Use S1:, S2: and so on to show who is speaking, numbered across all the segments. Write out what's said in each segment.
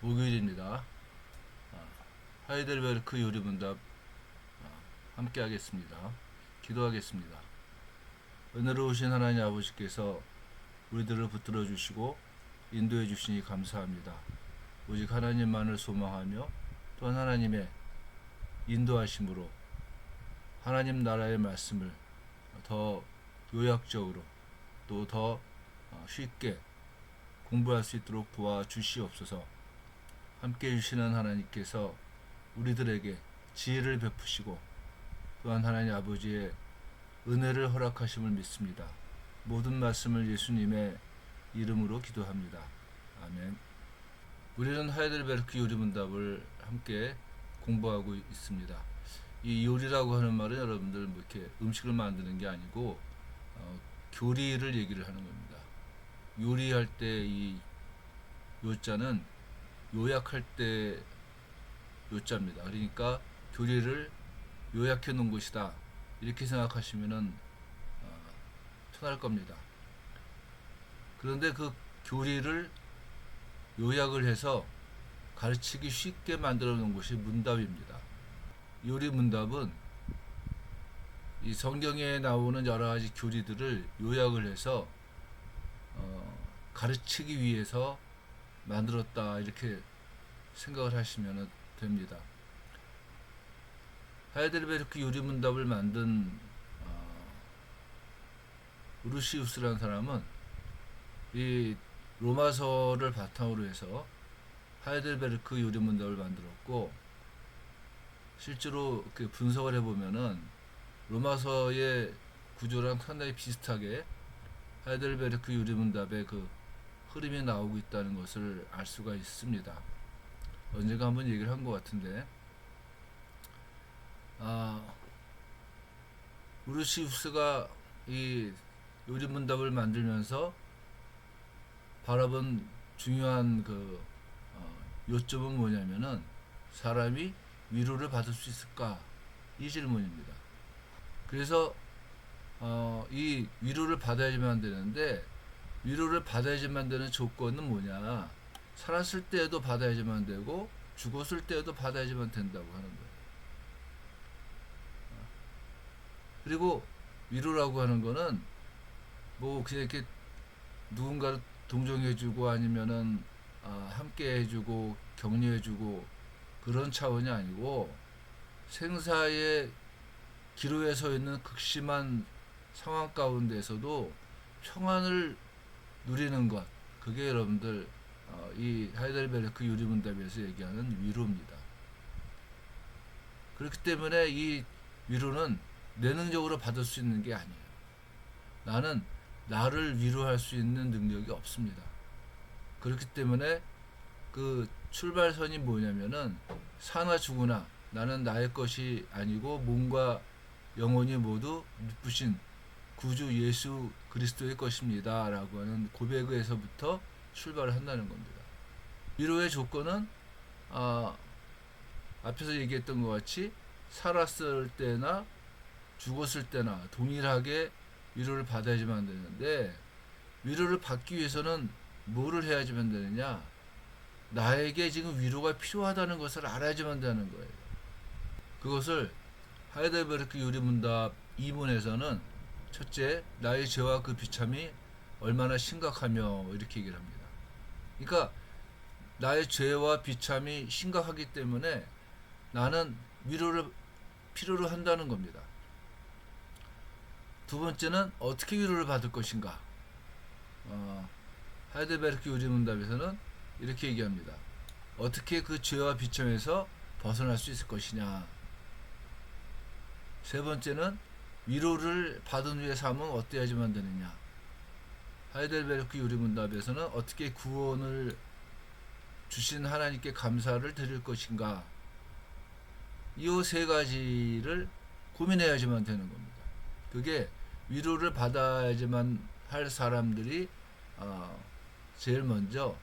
S1: 목요일입니다. 하이델베르크 요리문답 함께 하겠습니다. 기도하겠습니다. 은혜로우신 하나님 아버지께서 우리들을 붙들어 주시고 인도해 주시니 감사합니다. 오직 하나님만을 소망하며 또한 하나님의 인도하심으로 하나님 나라의 말씀을 더 요약적으로 또 더 쉽게 공부할 수 있도록 도와주시옵소서. 함께 해주시는 하나님께서 우리들에게 지혜를 베푸시고 또한 하나님 아버지의 은혜를 허락하심을 믿습니다. 모든 말씀을 예수님의 이름으로 기도합니다. 아멘. 우리는 하이델베르크 요리문답을 함께 공부하고 있습니다. 이 요리라고 하는 말은 여러분들 뭐 이렇게 음식을 만드는 게 아니고 교리를 얘기를 하는 겁니다. 요리할 때 이 요자는 요약할 때 요자입니다. 그러니까 교리를 요약해 놓은 것이다. 이렇게 생각하시면은 편할 겁니다. 그런데 그 교리를 요약을 해서 가르치기 쉽게 만들어 놓은 것이 문답입니다. 요리 문답은 이 성경에 나오는 여러 가지 교리들을 요약을 해서 가르치기 위해서 만들었다 이렇게 생각을 하시면 됩니다. 하이델베르크 요리문답을 만든 루시우스라는 사람은 이 로마서를 바탕으로 해서 하이델베르크 요리문답을 만들었고, 실제로 그 분석을 해보면은 로마서의 구조랑 상당히 비슷하게 하이델베르크 요리문답의 그 흐름이 나오고 있다는 것을 알 수가 있습니다. 언젠가 한번 얘기를 한 것 같은데, 우르시우스가 이 요리문답을 만들면서 바라본 중요한 그 요점은 뭐냐면은 사람이 위로를 받을 수 있을까, 이 질문입니다. 그래서 이 위로를 받아야지만 되는데, 위로를 받아야지만 되는 조건은 뭐냐? 살았을 때에도 받아야지만 되고 죽었을 때에도 받아야지만 된다고 하는 거예요. 그리고 위로라고 하는 거는 뭐 그냥 이렇게 누군가를 동정해주고 아니면은 함께해주고 격려해주고 그런 차원이 아니고, 생사의 기로에 서 있는 극심한 상황 가운데서도 평안을 누리는 것, 그게 여러분들 이 하이델베르크 요리문답에서 얘기하는 위로입니다. 그렇기 때문에 이 위로는 내능적으로 받을 수 있는 게 아니에요. 나는 나를 위로할 수 있는 능력이 없습니다. 그렇기 때문에 그 출발선이 뭐냐면은 사나 죽으나 나는 나의 것이 아니고 몸과 영혼이 모두 미쁘신 구주 예수 그리스도의 것입니다 라고 하는 고백에서부터 출발을 한다는 겁니다. 위로의 조건은 앞에서 얘기했던 것 같이 살았을 때나 죽었을 때나 동일하게 위로를 받아야지만 되는데, 위로를 받기 위해서는 뭐를 해야지만 되느냐? 나에게 지금 위로가 필요하다는 것을 알아야지만 되는 거예요. 그것을 하이델베르크 요리문답 2문에서는 첫째, 나의 죄와 그 비참이 얼마나 심각하며 이렇게 얘기를 합니다. 그러니까 나의 죄와 비참이 심각하기 때문에 나는 위로를 필요로 한다는 겁니다. 두 번째는 어떻게 위로를 받을 것인가? 하이델베르크 요리문답에서는 이렇게 얘기합니다. 어떻게 그 죄와 비참에서 벗어날 수 있을 것이냐? 세 번째는 위로를 받은 후의 삶은 어때야지만 되느냐? 하이델베르크 요리문답에서는 어떻게 구원을 주신 하나님께 감사를 드릴 것인가? 이 세 가지를 고민해야지만 되는 겁니다. 그게 위로를 받아야지만 할 사람들이 제일 먼저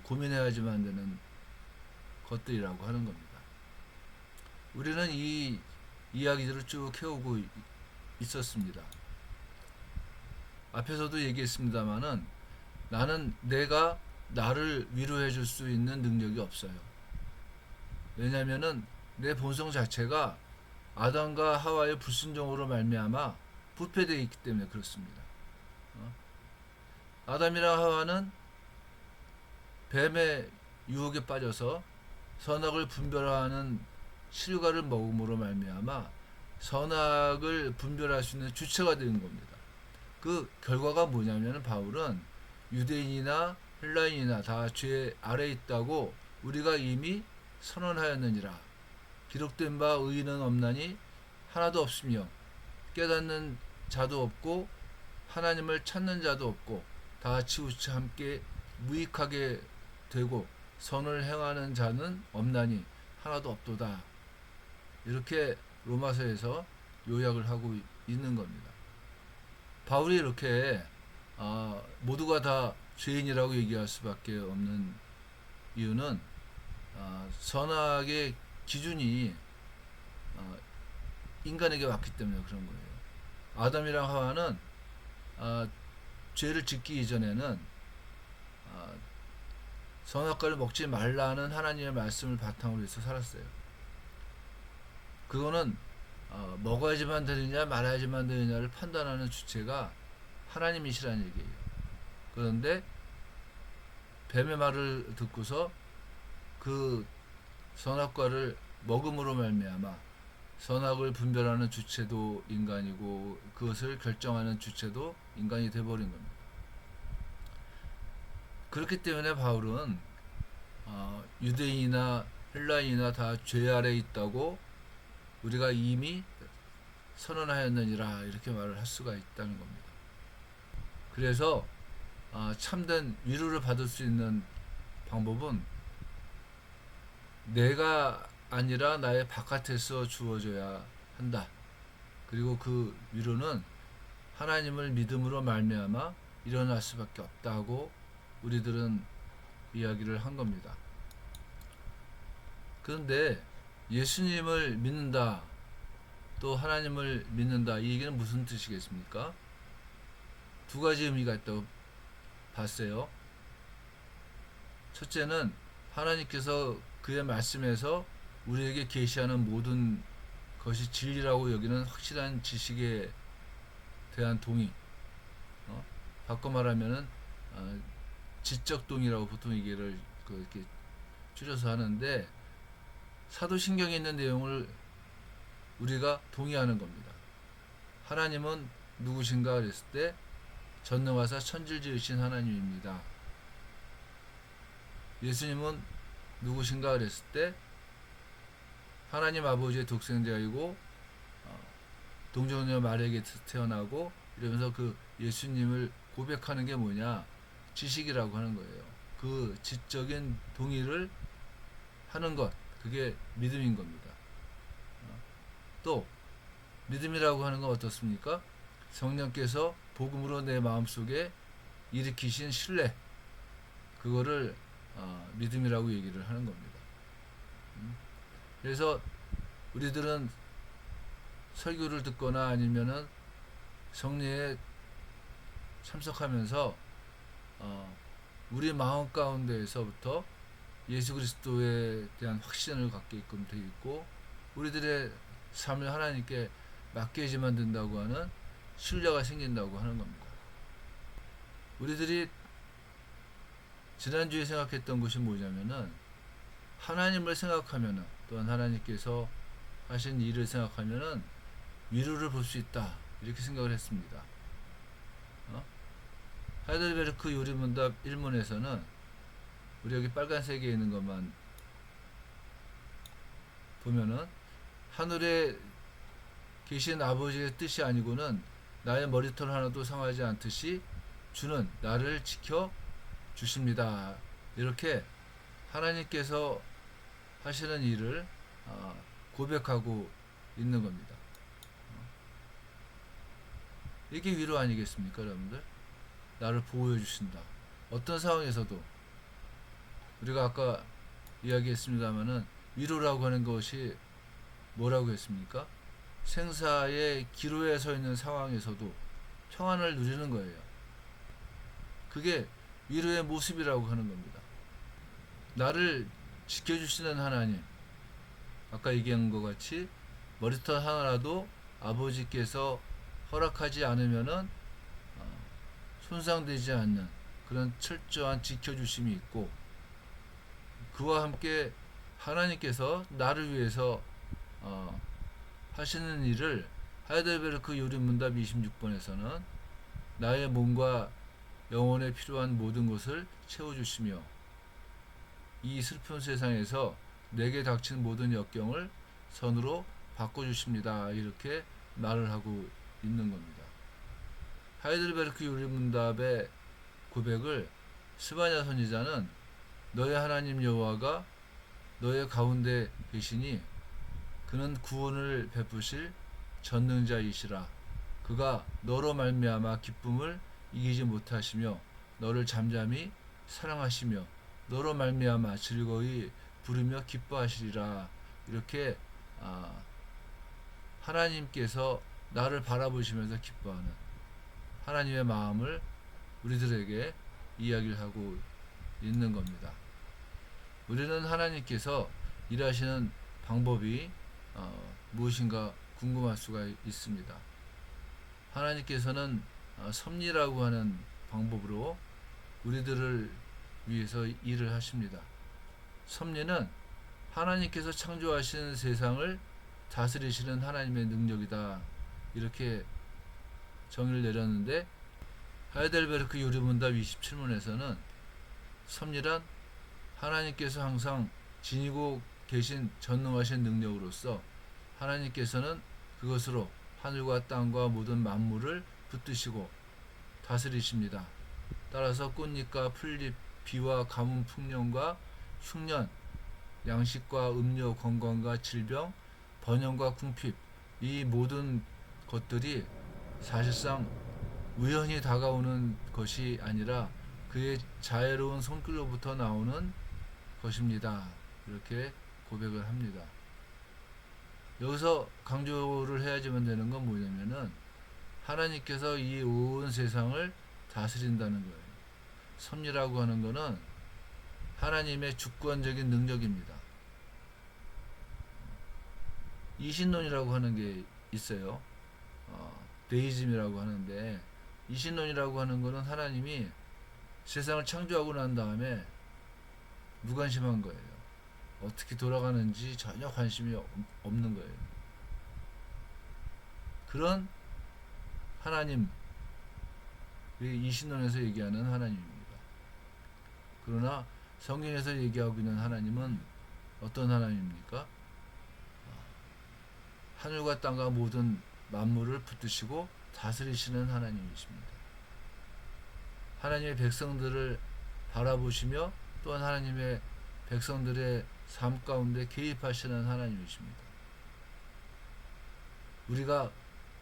S1: 고민해야지만 되는 것들이라고 하는 겁니다. 우리는 이 이야기들을 쭉 해오고 있었습니다. 앞에서도 얘기했습니다마는 나는 내가 나를 위로해 줄 수 있는 능력이 없어요. 왜냐하면은 내 본성 자체가 아담과 하와의 불순종으로 말미암아 부패되어 있기 때문에 그렇습니다. 아담이랑 하와는 뱀의 유혹에 빠져서 선악을 분별하는 실과를 먹음으로 말미암아 선악을 분별할 수 있는 주체가 되는 겁니다. 그 결과가 뭐냐면 바울은 유대인이나 헬라인이나 다 죄 아래 있다고 우리가 이미 선언하였느니라. 기록된 바 의인은 없나니 하나도 없으며 깨닫는 자도 없고 하나님을 찾는 자도 없고 다 치우쳐 함께 무익하게 되고 선을 행하는 자는 없나니 하나도 없도다. 이렇게 로마서에서 요약을 하고 있는 겁니다. 바울이 이렇게 모두가 다 죄인이라고 얘기할 수밖에 없는 이유는 선악의 기준이 인간에게 왔기 때문에 그런 거예요. 아담이랑 하와는 죄를 짓기 이전에는 선악과를 먹지 말라는 하나님의 말씀을 바탕으로 해서 살았어요. 그거는 먹어야지만 되느냐 말아야지만 되느냐를 판단하는 주체가 하나님이시라는 얘기예요. 그런데 뱀의 말을 듣고서 그 선악과를 먹음으로 말미암아 선악을 분별하는 주체도 인간이고 그것을 결정하는 주체도 인간이 되어버린 겁니다. 그렇기 때문에 바울은 유대인이나 헬라인이나 다 죄 아래 있다고 우리가 이미 선언하였느니라 이렇게 말을 할 수가 있다는 겁니다. 그래서 참된 위로를 받을 수 있는 방법은 내가 아니라 나의 바깥에서 주어져야 한다. 그리고 그 위로는 하나님을 믿음으로 말미암아 일어날 수밖에 없다고 우리들은 이야기를 한 겁니다. 그런데 예수님을 믿는다, 또 하나님을 믿는다, 이 얘기는 무슨 뜻이겠습니까? 두 가지 의미가 있다고 봤어요. 첫째는 하나님께서 그의 말씀에서 우리에게 계시하는 모든 것이 진리라고 여기는 확실한 지식에 대한 동의. 바꿔 말하면은 지적 동의라고 보통 얘기를 이렇게 줄여서 하는데 사도신경에 있는 내용을 우리가 동의하는 겁니다. 하나님은 누구신가 그랬을 때 전능하사 천지를 지으신 하나님입니다. 예수님은 누구신가 그랬을 때 하나님 아버지의 독생자이고 동정녀 마리아에게서 태어나고 이러면서 그 예수님을 고백하는 게 뭐냐? 지식이라고 하는 거예요. 그 지적인 동의를 하는 것, 그게 믿음인 겁니다. 또 믿음이라고 하는 건 어떻습니까? 성령께서 복음으로 내 마음속에 일으키신 신뢰, 그거를 믿음이라고 얘기를 하는 겁니다. 그래서 우리들은 설교를 듣거나 아니면은 성례에 참석하면서 우리 마음 가운데에서부터 예수 그리스도에 대한 확신을 갖게끔 되어 있고 우리들의 삶을 하나님께 맡겨야지만 된다고 하는 신뢰가 생긴다고 하는 겁니다. 우리들이 지난주에 생각했던 것이 뭐냐면은 하나님을 생각하면은 또한 하나님께서 하신 일을 생각하면은 위로를 볼 수 있다 이렇게 생각을 했습니다. 하이델베르크 요리문답 1문에서는 우리 여기 빨간색에 있는 것만 보면은 하늘에 계신 아버지의 뜻이 아니고는 나의 머리털 하나도 상하지 않듯이 주는 나를 지켜 주십니다. 이렇게 하나님께서 하시는 일을 고백하고 있는 겁니다. 이게 위로 아니겠습니까, 여러분들? 나를 보호해 주신다. 어떤 상황에서도 우리가 아까 이야기했습니다마는 위로라고 하는 것이 뭐라고 했습니까? 생사의 기로에 서 있는 상황에서도 평안을 누리는 거예요. 그게 위로의 모습이라고 하는 겁니다. 나를 지켜주시는 하나님, 아까 얘기한 것 같이 머리털 하나라도 아버지께서 허락하지 않으면은 손상되지 않는 그런 철저한 지켜주심이 있고, 그와 함께 하나님께서 나를 위해서 하시는 일을 하이델베르크 요리문답 26번에서는 나의 몸과 영혼에 필요한 모든 것을 채워주시며 이 슬픈 세상에서 내게 닥친 모든 역경을 선으로 바꿔주십니다. 이렇게 말을 하고 있는 겁니다. 하이델베르크 요리문답의 고백을 스바냐 선지자는 너의 하나님 여호와가 너의 가운데 계시니 그는 구원을 베푸실 전능자이시라. 그가 너로 말미암아 기쁨을 이기지 못하시며 너를 잠잠히 사랑하시며 너로 말미암아 즐거이 부르며 기뻐하시리라. 이렇게 하나님께서 나를 바라보시면서 기뻐하는 하나님의 마음을 우리들에게 이야기를 하고 있는 겁니다. 우리는 하나님께서 일하시는 방법이 무엇인가 궁금할 수가 있습니다. 하나님께서는 섭리라고 하는 방법으로 우리들을 위해서 일을 하십니다. 섭리는 하나님께서 창조하신 세상을 다스리시는 하나님의 능력이다. 이렇게 정의를 내렸는데 하이델베르크 요리문답 27문에서는 섭리란 하나님께서 항상 지니고 계신 전능하신 능력으로서 하나님께서는 그것으로 하늘과 땅과 모든 만물을 붙드시고 다스리십니다. 따라서 꽃잎과 풀잎, 비와 가뭄, 풍년과 흉년, 양식과 음료, 건강과 질병, 번영과 궁핍, 이 모든 것들이 사실상 우연히 다가오는 것이 아니라 그의 자애로운 손길로부터 나오는 것입니다. 이렇게 고백을 합니다. 여기서 강조를 해야지만 되는 건 뭐냐면은 하나님께서 이 온 세상을 다스린다는 거예요. 섭리라고 하는 거는 하나님의 주권적인 능력입니다. 이신론이라고 하는 게 있어요. 데이즘이라고 하는데, 이신론이라고 하는 거는 하나님이 세상을 창조하고 난 다음에 무관심한 거예요. 어떻게 돌아가는지 전혀 관심이 없는 거예요. 그런 하나님, 이신론에서 얘기하는 하나님입니다. 그러나 성경에서 얘기하고 있는 하나님은 어떤 하나님입니까? 하늘과 땅과 모든 만물을 붙드시고 다스리시는 하나님이십니다. 하나님의 백성들을 바라보시며 또한 하나님의 백성들의 삶 가운데 개입하시는 하나님이십니다. 우리가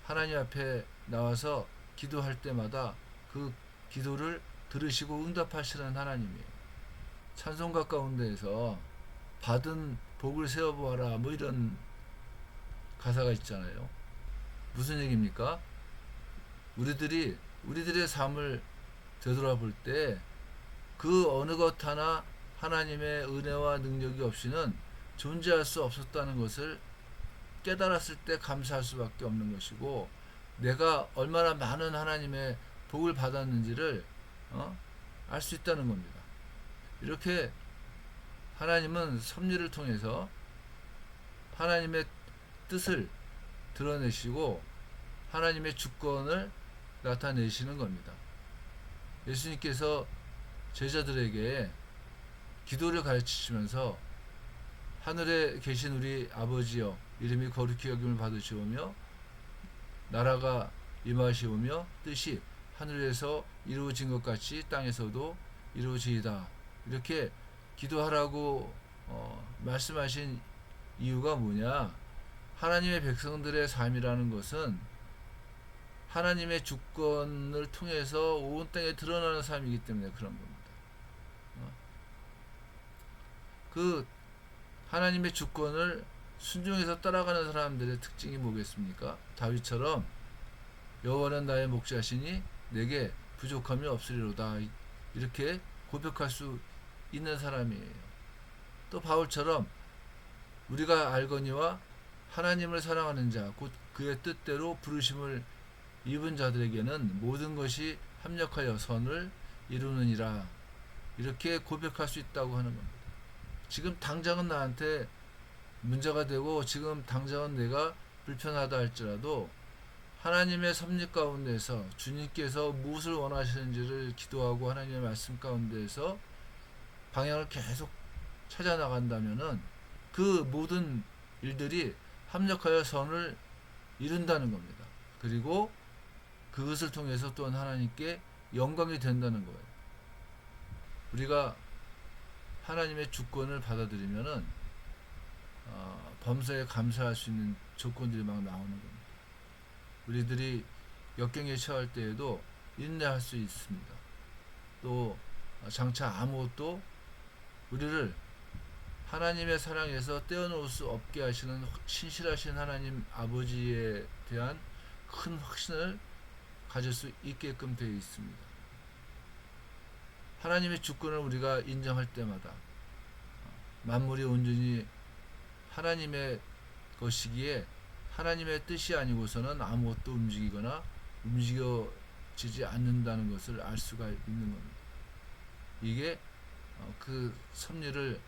S1: 하나님 앞에 나와서 기도할 때마다 그 기도를 들으시고 응답하시는 하나님이에요. 찬송가 가운데에서 받은 복을 세어보아라 뭐 이런 가사가 있잖아요. 무슨 얘기입니까? 우리들의 삶을 되돌아볼 때 그 어느 것 하나 하나님의 은혜와 능력이 없이는 존재할 수 없었다는 것을 깨달았을 때 감사할 수밖에 없는 것이고, 내가 얼마나 많은 하나님의 복을 받았는지를 알 수 있다는 겁니다. 이렇게 하나님은 섭리를 통해서 하나님의 뜻을 드러내시고 하나님의 주권을 나타내시는 겁니다. 예수님께서 제자들에게 기도를 가르치시면서 하늘에 계신 우리 아버지여 이름이 거룩히 여김을 받으시오며 나라가 임하시오며 뜻이 하늘에서 이루어진 것 같이 땅에서도 이루어지이다. 이렇게 기도하라고 말씀하신 이유가 뭐냐? 하나님의 백성들의 삶이라는 것은 하나님의 주권을 통해서 온 땅에 드러나는 삶이기 때문에 그런 겁니다. 그 하나님의 주권을 순종해서 따라가는 사람들의 특징이 뭐겠습니까? 다윗처럼 여호와는 나의 목자시니 내게 부족함이 없으리로다. 이렇게 고백할 수 있는 사람이에요. 또 바울처럼 우리가 알거니와 하나님을 사랑하는 자 곧 그의 뜻대로 부르심을 입은 자들에게는 모든 것이 합력하여 선을 이루느니라, 이렇게 고백할 수 있다고 하는 겁니다. 지금 당장은 나한테 문제가 되고 지금 당장은 내가 불편하다 할지라도 하나님의 섭리 가운데서 주님께서 무엇을 원하시는지를 기도하고 하나님의 말씀 가운데서 방향을 계속 찾아 나간다면은 그 모든 일들이 합력하여 선을 이룬다는 겁니다. 그리고 그것을 통해서 또한 하나님께 영광이 된다는 거예요. 우리가 하나님의 주권을 받아들이면은 범사에 감사할 수 있는 조건들이 막 나오는 겁니다. 우리들이 역경에 처할 때에도 인내할 수 있습니다. 또 장차 아무것도 우리를 하나님의 사랑에서 떼어놓을 수 없게 하시는 신실하신 하나님 아버지에 대한 큰 확신을 가질 수 있게끔 되어 있습니다. 하나님의 주권을 우리가 인정할 때마다 만물이 온전히 하나님의 것이기에 하나님의 뜻이 아니고서는 아무것도 움직이거나 움직여지지 않는다는 것을 알 수가 있는 겁니다. 이게 그 섭리를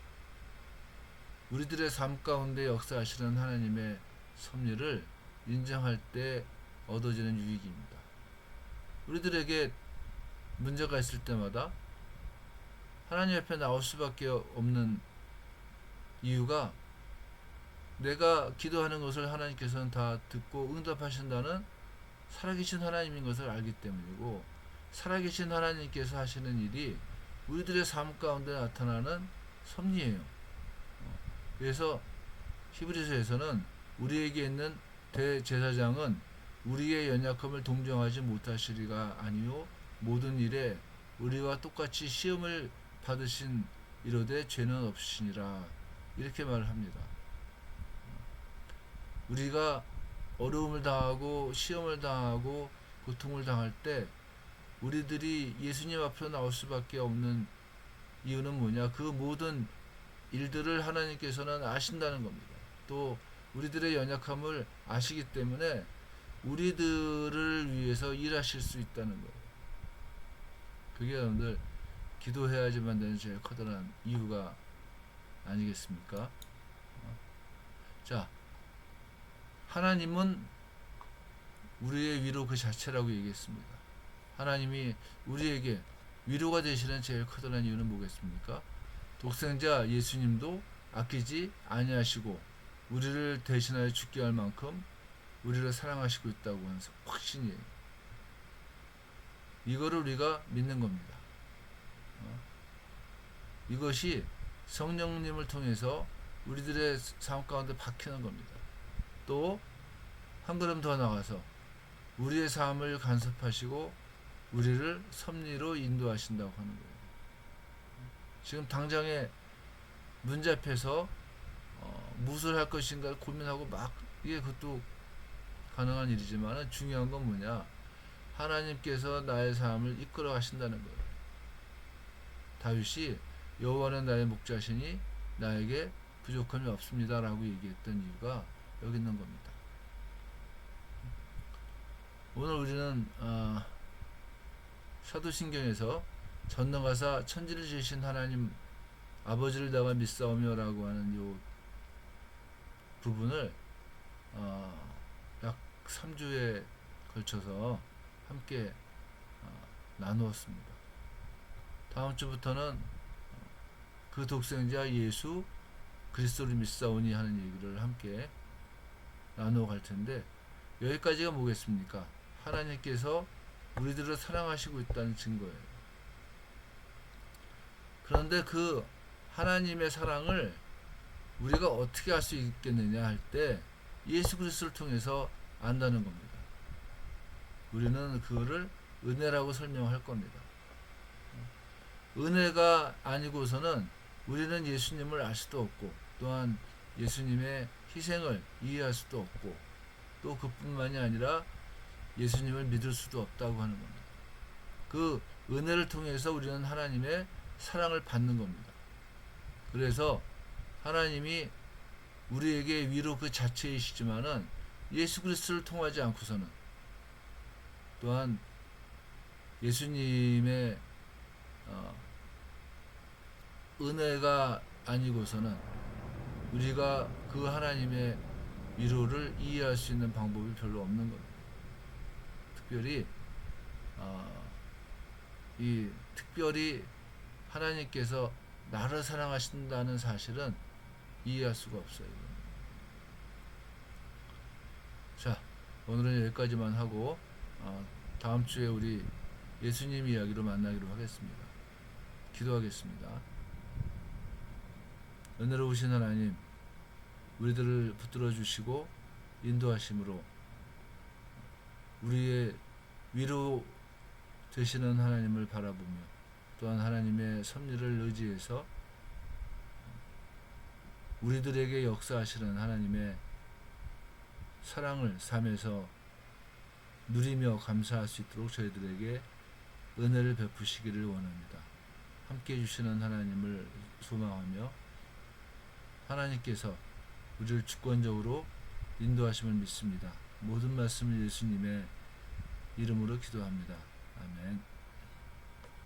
S1: 우리들의 삶 가운데 역사하시는 하나님의 섭리를 인정할 때 얻어지는 유익입니다. 우리들에게 문제가 있을 때마다 하나님 앞에 나올 수밖에 없는 이유가 내가 기도하는 것을 하나님께서는 다 듣고 응답하신다는 살아계신 하나님인 것을 알기 때문이고, 살아계신 하나님께서 하시는 일이 우리들의 삶 가운데 나타나는 섭리예요. 그래서 히브리서에서는 우리에게 있는 대제사장은 우리의 연약함을 동정하지 못하시리가 아니요 모든 일에 우리와 똑같이 시험을 받으신 이로되 죄는 없으시니라, 이렇게 말을 합니다. 우리가 어려움을 당하고 시험을 당하고 고통을 당할 때 우리들이 예수님 앞으로 나올 수밖에 없는 이유는 뭐냐? 그 모든 일들을 하나님께서는 아신다는 겁니다. 또 우리들의 연약함을 아시기 때문에 우리들을 위해서 일하실 수 있다는 거예요. 그게 여러분들 기도해야지만 되는 제일 커다란 이유가 아니겠습니까? 자, 하나님은 우리의 위로 그 자체라고 얘기했습니다. 하나님이 우리에게 위로가 되시는 제일 커다란 이유는 뭐겠습니까? 독생자 예수님도 아끼지 아니하시고 우리를 대신하여 죽게 할 만큼 우리를 사랑하시고 있다고 하는 확신이에요. 이거를 우리가 믿는 겁니다. 이것이 성령님을 통해서 우리들의 삶 가운데 박히는 겁니다. 또 한 걸음 더 나가서 우리의 삶을 간섭하시고 우리를 섭리로 인도하신다고 하는 거예요. 지금 당장에 문제 앞에서 무엇을 할 것인가 고민하고 막, 이게 그것도 가능한 일이지만 중요한 건 뭐냐? 하나님께서 나의 삶을 이끌어 가신다는 거예요. 다윗이 여호와는 나의 목자시니 나에게 부족함이 없습니다 라고 얘기했던 이유가 여기 있는 겁니다. 오늘 우리는 사도신경에서 전능하사 천지를 지으신 하나님 아버지를 내가 믿사오며 라고 하는 요 부분을 약 3주에 걸쳐서 함께 나누었습니다. 다음 주부터는 그 독생자 예수 그리스도를 믿사오니 하는 얘기를 함께 나누어 갈 텐데, 여기까지가 뭐겠습니까? 하나님께서 우리들을 사랑하시고 있다는 증거예요. 그런데 그 하나님의 사랑을 우리가 어떻게 알 수 있겠느냐 할 때 예수 그리스도를 통해서 안다는 겁니다. 우리는 그거를 은혜라고 설명할 겁니다. 은혜가 아니고서는 우리는 예수님을 알 수도 없고 또한 예수님의 희생을 이해할 수도 없고 또 그뿐만이 아니라 예수님을 믿을 수도 없다고 하는 겁니다. 그 은혜를 통해서 우리는 하나님의 사랑을 받는 겁니다. 그래서 하나님이 우리에게 위로 그 자체이시지만은 예수 그리스도를 통하지 않고서는, 또한 예수님의 은혜가 아니고서는 우리가 그 하나님의 위로를 이해할 수 있는 방법이 별로 없는 겁니다. 특별히 특별히 하나님께서 나를 사랑하신다는 사실은 이해할 수가 없어요. 자, 오늘은 여기까지만 하고 다음 주에 우리 예수님 이야기로 만나기로 하겠습니다. 기도하겠습니다. 은혜로우신 하나님, 우리들을 붙들어 주시고 인도하심으로 우리의 위로 되시는 하나님을 바라보며, 또한 하나님의 섭리를 의지해서 우리들에게 역사하시는 하나님의 사랑을 삶에서 누리며 감사할 수 있도록 저희들에게 은혜를 베푸시기를 원합니다. 함께 해주시는 하나님을 소망하며 하나님께서 우리를 주권적으로 인도하심을 믿습니다. 모든 말씀을 예수님의 이름으로 기도합니다. 아멘.